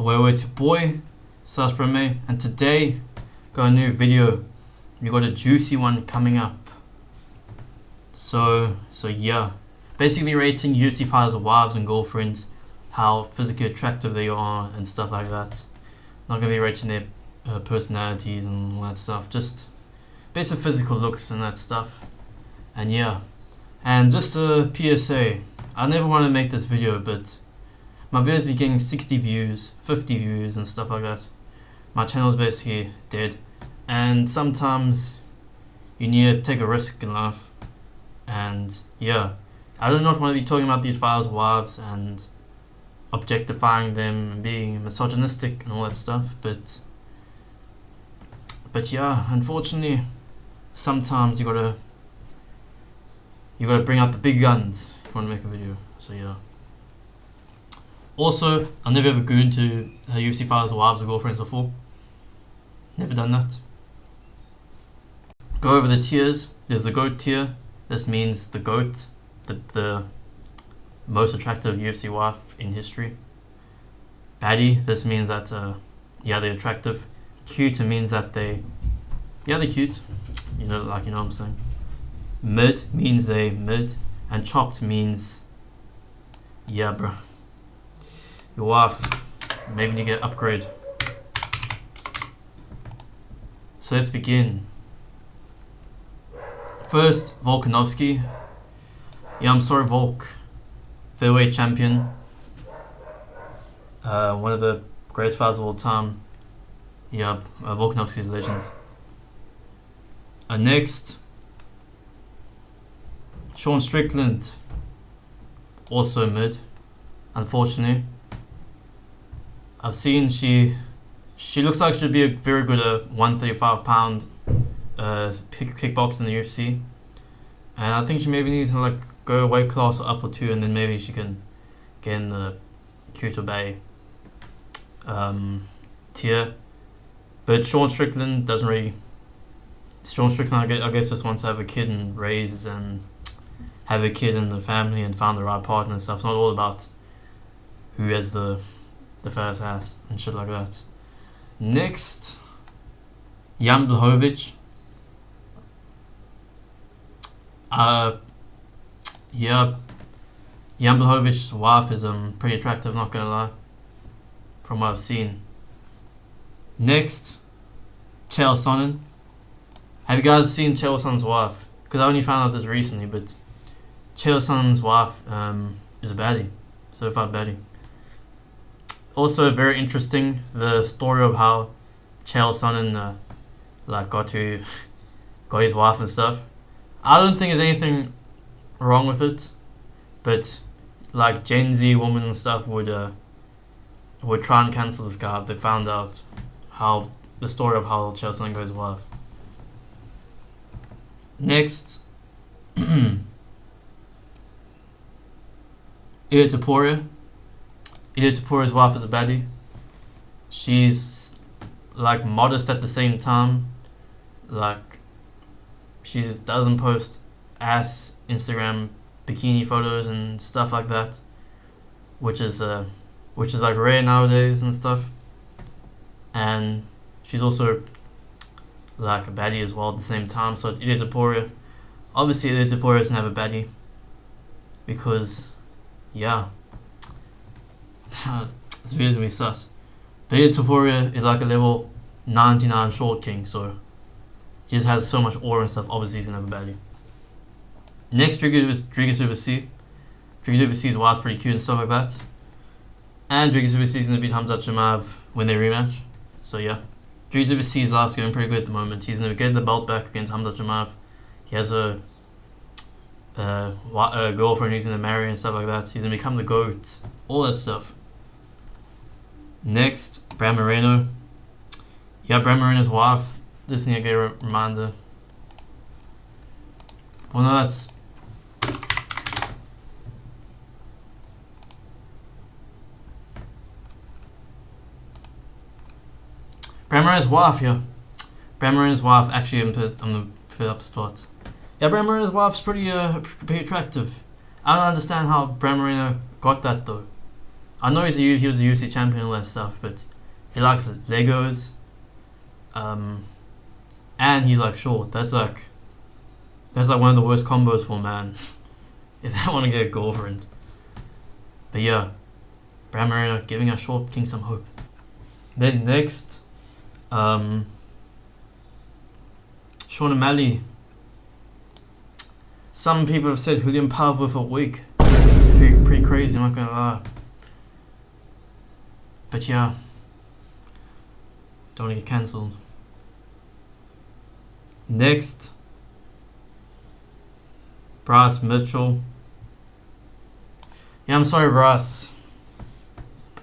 Hello, it's your boy, /Prime, and today got a new video. We got a juicy one coming up. So yeah, basically rating UFC fighters' wives and girlfriends, how physically attractive they are and stuff like that. Not gonna be rating their personalities and all that stuff, just basic physical looks and that stuff. And yeah, and just a PSA, I never want to make this video, but my videos be getting 60 views, 50 views and stuff like that. My channel's basically dead, and sometimes you need to take a risk in life. And yeah, I do not want to be talking about these fighters' wives and objectifying them and being misogynistic and all that stuff, but yeah, unfortunately sometimes you gotta bring out the big guns if you want to make a video. So yeah. Also, I've never ever gooned to UFC fighters' wives or girlfriends before. Never done that. Go over the tiers. There's the GOAT tier. This means the GOAT, the most attractive UFC wife in history. Baddie, this means that they're attractive. Cute, it means that they're cute. You know what I'm saying. Mid means they mid, and chopped means yeah, bro. Your wife, maybe you get an upgrade. So let's begin. First, Volkanovski. Yeah, I'm sorry, Volk. Featherweight champion. One of the greatest fighters of all time. Yeah, Volkanovski's a legend. Next, Sean Strickland. Also mid, unfortunately. I've seen she looks like she'd be a very good 135-pound kickboxer in the UFC, and I think she maybe needs to go a weight class up or two, and then maybe she can get in the Kyoto Bay tier. But Sean Strickland doesn't really. Sean Strickland, I guess, just wants to have a kid and raise and have a kid in the family and find the right partner and stuff. It's not all about who has the first ass and shit like that. Next, Jan Blachowicz. Jan Blachowicz's wife is pretty attractive, not gonna lie, from what I've seen. Next, Chael Sonnen. Have you guys seen Chael Sonnen's wife? Because I only found out this recently, but Chael Sonnen's wife is a baddie, certified baddie. Also very interesting, the story of how Chael Sonnen got his wife and stuff. I don't think there's anything wrong with it, but Gen Z women and stuff would try and cancel this guy if they found out how the story of how Chael Sonnen got his wife. Next, Ilia Topuria. Ilia Topuria's wife is a baddie. She's modest at the same time. She doesn't post ass Instagram bikini photos and stuff like that, which is rare nowadays and stuff. And she's also a baddie as well at the same time. So Ilia Topuria, obviously Ilia Topuria doesn't have a baddie because yeah. This video's gonna be sus. But Ilia Topuria is a level 99 short king, so she just has so much aura and stuff. Obviously he's gonna have a baddie. Next, Dricus Duplessis. Dricus Duplessis' wife's pretty cute and stuff like that. And Dricus Duplessis is gonna beat Khamzat Chimaev when they rematch. So yeah, Dricus Duplessis' life's going pretty good at the moment. He's gonna get the belt back against Khamzat Chimaev. He has a girlfriend he's gonna marry and stuff like that. He's gonna become the GOAT. All that stuff. Next, Brad Moreno. Yeah, Brad Moreno's wife. This need to get a reminder. Well, no, that's. Brad Moreno's wife, yeah. Brad Moreno's wife, actually, I'm gonna put up spot. Yeah, Brad Moreno's wife's pretty attractive. I don't understand how Brad Moreno got that though. I know he was a UFC champion and all that stuff, but he likes Legos, and he's like short. That's like one of the worst combos for a man if they want to get a girlfriend. But yeah, Brad Moreno giving our short king some hope. Then next, Sean O'Malley. Some people have said Julian Pava for a week. Pretty crazy, I'm not gonna lie. But yeah, don't want to get cancelled. Next, Bryce Mitchell. Yeah, I'm sorry, Bryce.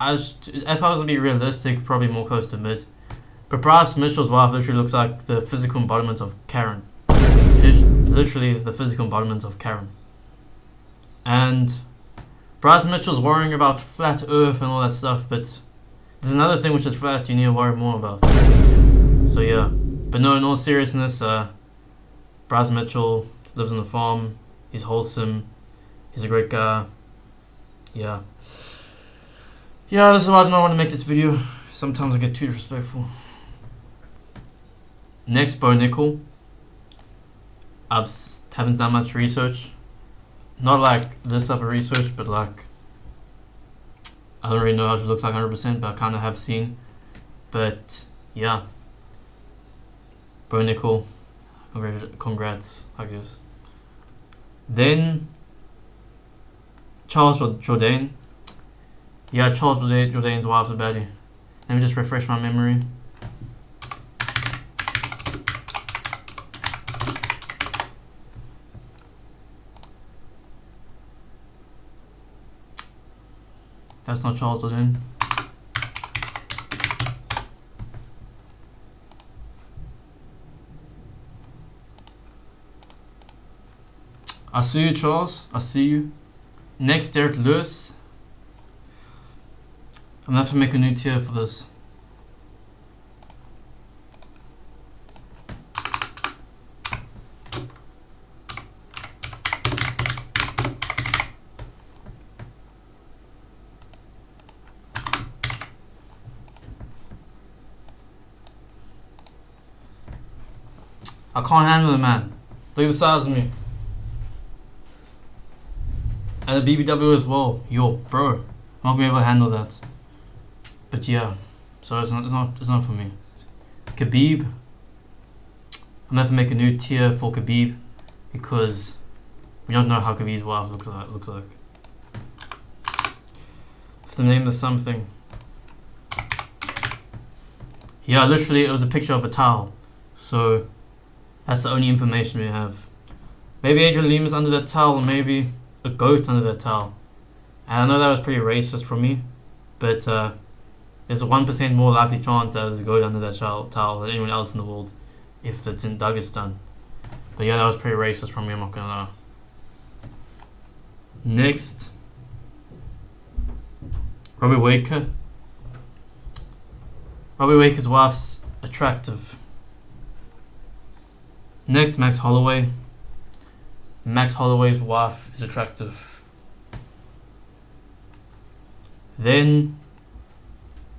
If I was to be realistic, probably more close to mid. But Bryce Mitchell's wife literally looks like the physical embodiment of Karen. She's literally the physical embodiment of Karen. And Bryce Mitchell's worrying about flat earth and all that stuff, but there's another thing which is flat you need to worry more about. So yeah. But no, in all seriousness, Bryce Mitchell lives on the farm. He's wholesome. He's a great guy. Yeah. Yeah, this is why I don't want to make this video. Sometimes I get too disrespectful. Next, Bo Nickel. I haven't done much research. Not like this type of research, but like I don't really know how she looks like 100%, but I kind of have seen. But yeah, Bo Nickel, congrats, I guess. Then Charles Jourdain. Yeah, Charles Jourdain's wife's a baddie. Let me just refresh my memory. That's not Charles Jourdain. I see you, Charles. I see you. Next, Derek Lewis. I'm gonna have to make a new tier for this. I can't handle it, man. Look at the size of me. And a BBW as well. Yo, bro. I'm not gonna be able to handle that. But yeah. So it's not for me. Khabib. I'm gonna have to make a new tier for Khabib because we don't know how Khabib's wife looks like. Have to name this something. Yeah, literally it was a picture of a towel. So that's the only information we have. Maybe Adrian Lima's under that towel, or maybe a goat under that towel. And I know that was pretty racist from me, but there's a 1% more likely chance that there's a goat under that towel than anyone else in the world if it's in Dagestan. But yeah, that was pretty racist from me, I'm not gonna lie. Next, Robbie Waker. Robbie Waker's wife's attractive. Next, Max Holloway. Max Holloway's wife is attractive. Then,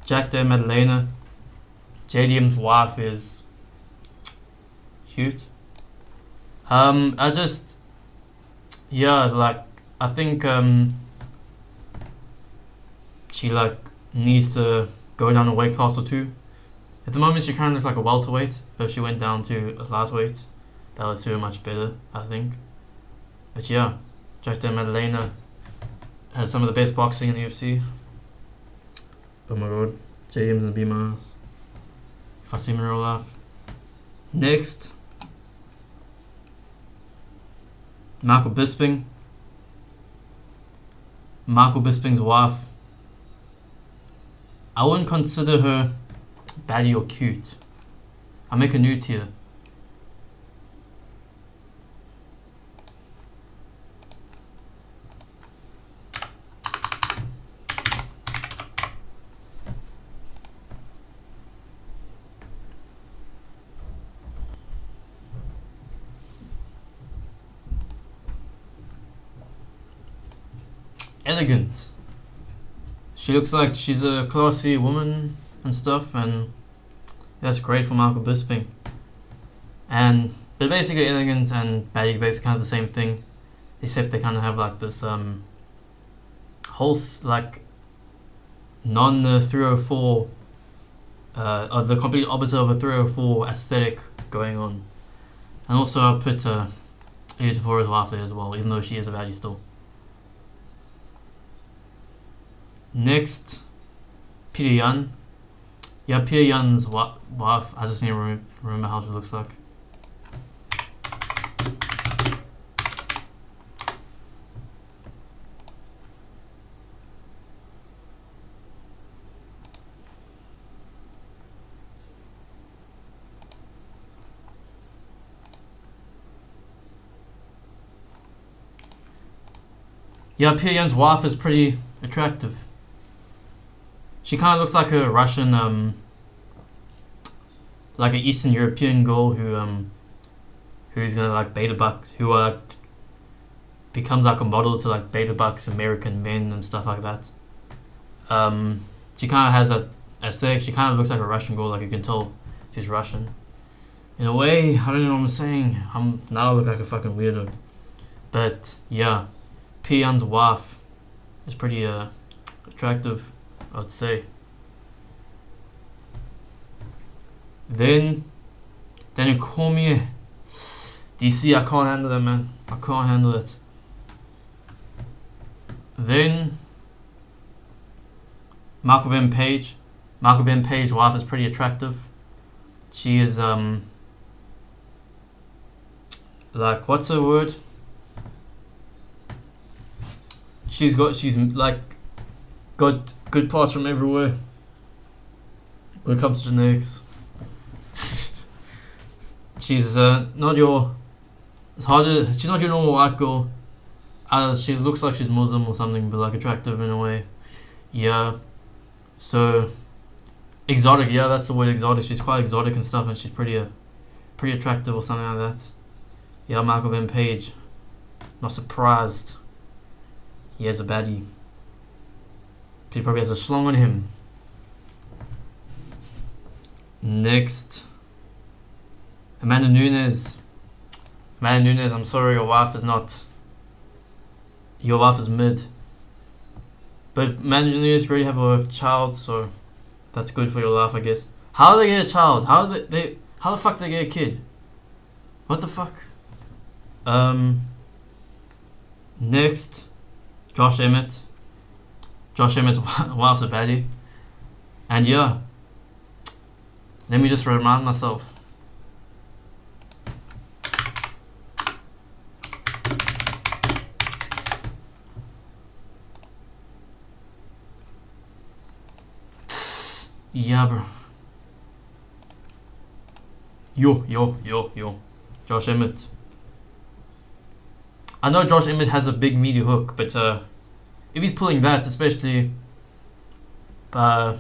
Jack Dale Madalena. JDM's wife is cute. I think she needs to go down a weight class or two. At the moment she kind of looks like a welterweight, but if she went down to a lightweight, that would suit her much better, I think. But yeah, Jack Dale Madalena has some of the best boxing in the UFC. Oh my god, JDM's gonna be my ass if I see him in real life. Next, Michael Bisping. Michael Bisping's wife. I wouldn't consider her baddie or cute. I'll make a new tier. Elegant. She looks like she's a classy woman and stuff, and that's great for Michael Bisping. And they're basically elegant and baddie, basically kind of the same thing, except they kind of have like this whole like non 304, or the complete opposite of a 304 aesthetic going on. And also I'll put Ida Tapora's wife there as well, even though she is a baddie still. Next, Peter Yan. Yeah, Peter Yan's wife, I just need to remember how she looks like. Yeah, Peter Yan's wife is pretty attractive. She kind of looks like a Russian, like an Eastern European girl who's gonna like beta bucks, who becomes like a model to like beta bucks American men and stuff like that. She kind of has a aesthetic. She kind of looks like a Russian girl, like you can tell she's Russian. In a way, I don't know what I'm saying. Now I look like a fucking weirdo. But yeah, Pian's wife is pretty attractive, I'd say. Then Daniel Cormier. DC, I can't handle that, man. I can't handle it. Then Michael Ben Page. Michael Ben Page's wife is pretty attractive. She is like, what's her word? She's like got good parts from everywhere when it comes to genetics. She's not your. It's hard to. She's not your normal white girl. She looks like she's Muslim or something, but like attractive in a way. Yeah. So exotic. Yeah, that's the word, exotic. She's quite exotic and stuff, and she's pretty attractive or something like that. Yeah, Michael Van Page. Not surprised. He has a baddie. He probably has a schlong on him. Next, Amanda Nunes. Amanda Nunes, I'm sorry, your wife is not. Your wife is mid. But Amanda Nunes already have a child, so that's good for your life, I guess. How do they get a child? How the fuck do they get a kid? What the fuck? Next, Josh Emmett. Josh Emmett's wife's a baddie. And yeah, let me just remind myself. Yeah, bro. Yo. Josh Emmett. I know Josh Emmett has a big meaty hook, but if he's pulling that, especially by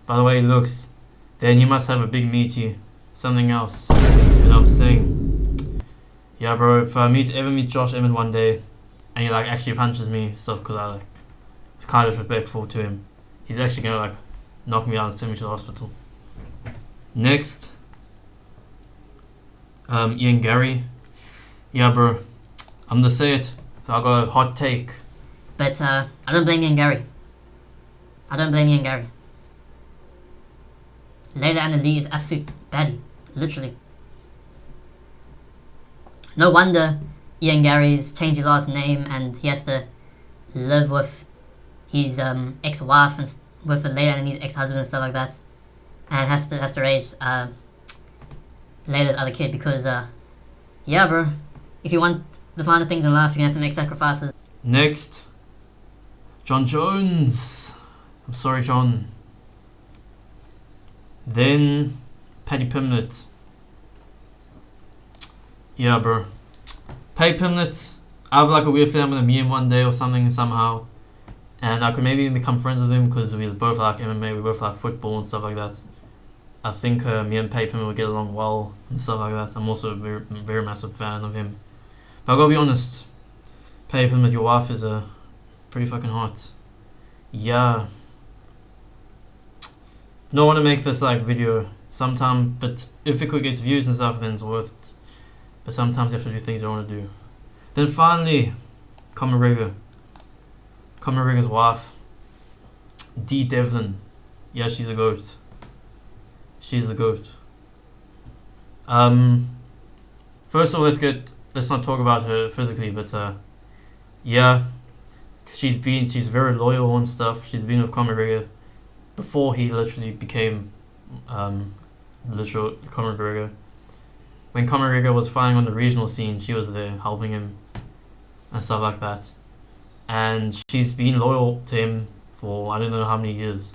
the way he looks, then he must have a big meaty something else. You know what I'm saying? Yeah, bro. If I ever meet Josh Emmett one day, and he like actually punches me, stuff, because I like was kind of disrespectful to him, he's actually gonna like knock me out and send me to the hospital. Next, Ian Gary. Yeah, bro. I'm gonna say it. I got a hot take. But I don't blame Ian Gary. Layla Anna Lee is absolute baddie. Literally. No wonder Ian Gary's changed his last name and he has to live with his ex-wife and with Layla and his ex-husband and stuff like that, and has to raise Layla's other kid because yeah, bro, if you want the finer things in life, you're gonna have to make sacrifices. Next, John Jones. I'm sorry, John. Then Paddy Pimblett. Yeah, bro. Paddy Pimblett, I have like a weird feeling I'm gonna meet him one day or something somehow, and I could maybe even become friends with him because we both like MMA, we both like football and stuff like that. I think me and Paddy Pimblett will get along well and stuff like that. I'm also a very, very massive fan of him. But I gotta be honest, Paddy Pimblett, your wife is pretty fucking hot. Yeah. don't want to make this like video sometime, but if it could get views and stuff, then it's worth it. But sometimes you have to do things you don't want to do. Then finally, Conor McGregor's wife, Dee Devlin. Yeah, she's a goat. She's the goat. First of all, let's not talk about her physically, but yeah, she's very loyal and stuff. She's been with Conor McGregor before he literally became literal Conor McGregor. When Conor McGregor was fighting on the regional scene, she was there helping him and stuff like that. And she's been loyal to him for I don't know how many years.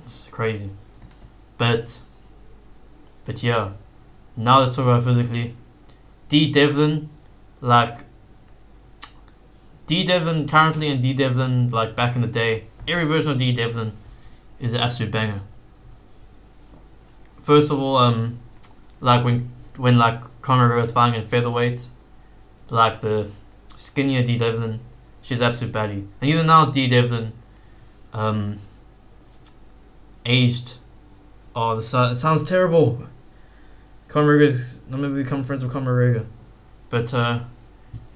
It's crazy. But yeah. Now let's talk about physically. Dee Devlin, currently, and Dee Devlin like back in the day, every version of Dee Devlin is an absolute banger. First of all, like when like Conor McGregor was fighting in featherweight, like the skinnier Dee Devlin, she's absolute baddie. And even now, Dee Devlin, aged. Oh, it sounds terrible. Conor McGregor's not maybe become friends with Conor McGregor,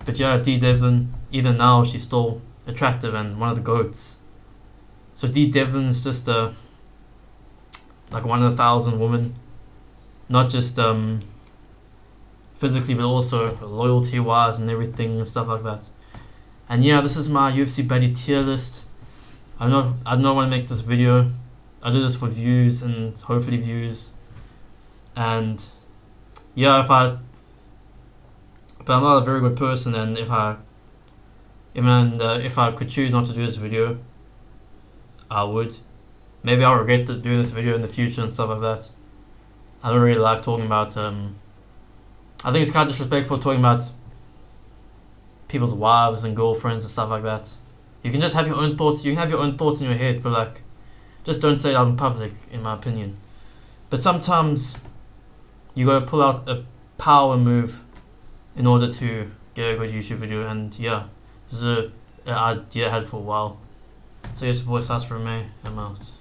but yeah, Dee Devlin. Even now, she's still attractive and one of the goats. So Dee Devlin's just like one of 1,000 women, not just physically but also loyalty wise and everything and stuff like that. And yeah, this is my UFC baddie tier list. I don't want to make this video. I do this for views and hopefully views. And yeah, but I'm not a very good person, and if I could choose not to do this video, I would. Maybe I'll regret doing this video in the future and stuff like that. I don't really like talking about. I think it's kind of disrespectful talking about people's wives and girlfriends and stuff like that. You can just have your own thoughts. You can have your own thoughts in your head, but like, just don't say it out in public, in my opinion. But sometimes you gotta pull out a power move in order to get a good YouTube video, and yeah, this is an idea I had for a while. So yes, boy, Sasper May, I'm out.